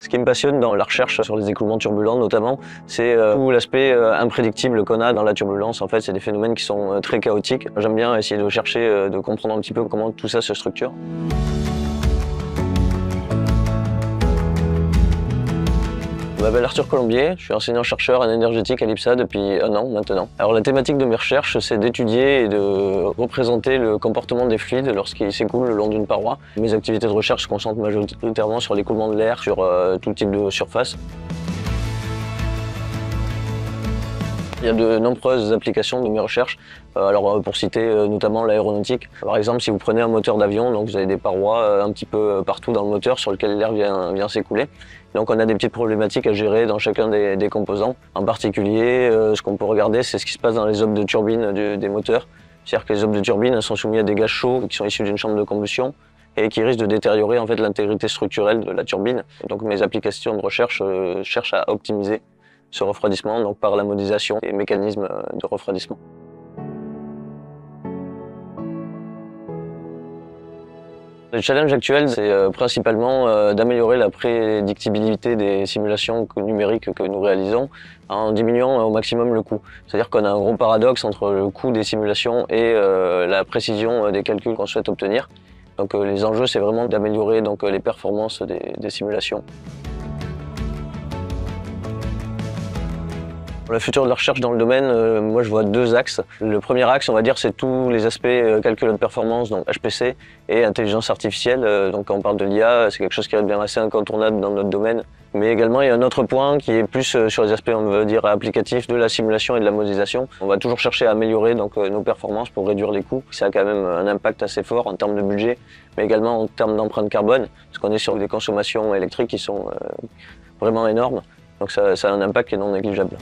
Ce qui me passionne dans la recherche sur les écoulements turbulents notamment, c'est tout l'aspect imprédictible qu'on a dans la turbulence. En fait, c'est des phénomènes qui sont très chaotiques. J'aime bien essayer de chercher, de comprendre un petit peu comment tout ça se structure. Je m'appelle Arthur Colombier, je suis enseignant-chercheur en énergétique à l'IPSA depuis 1 an maintenant. Alors la thématique de mes recherches, c'est d'étudier et de représenter le comportement des fluides lorsqu'ils s'écoulent le long d'une paroi. Mes activités de recherche se concentrent majoritairement sur l'écoulement de l'air, sur tout type de surface. Il y a de nombreuses applications de mes recherches, alors pour citer notamment l'aéronautique. Par exemple, si vous prenez un moteur d'avion, donc vous avez des parois un petit peu partout dans le moteur sur lesquelles l'air vient s'écouler. Donc on a des petites problématiques à gérer dans chacun des composants. En particulier, ce qu'on peut regarder, c'est ce qui se passe dans les hobs de turbine des moteurs. C'est-à-dire que les hobs de turbine sont soumis à des gaz chauds qui sont issus d'une chambre de combustion et qui risquent de détériorer en fait l'intégrité structurelle de la turbine. Et donc mes applications de recherche cherchent à optimiser ce refroidissement donc par la modélisation et mécanismes de refroidissement. Le challenge actuel, c'est principalement d'améliorer la prédictibilité des simulations numériques que nous réalisons en diminuant au maximum le coût. C'est-à-dire qu'on a un gros paradoxe entre le coût des simulations et la précision des calculs qu'on souhaite obtenir. Donc les enjeux, c'est vraiment d'améliorer les performances des simulations. Pour le futur de la recherche dans le domaine, moi je vois 2 axes. Le premier axe, on va dire, c'est tous les aspects calcul de performance, donc HPC, et intelligence artificielle. Donc quand on parle de l'IA, c'est quelque chose qui devient assez incontournable dans notre domaine. Mais également, il y a un autre point qui est plus sur les aspects, on va dire, applicatifs de la simulation et de la modélisation. On va toujours chercher à améliorer nos performances pour réduire les coûts. Ça a quand même un impact assez fort en termes de budget, mais également en termes d'empreinte carbone, parce qu'on est sur des consommations électriques qui sont vraiment énormes. Donc ça a un impact qui est non négligeable.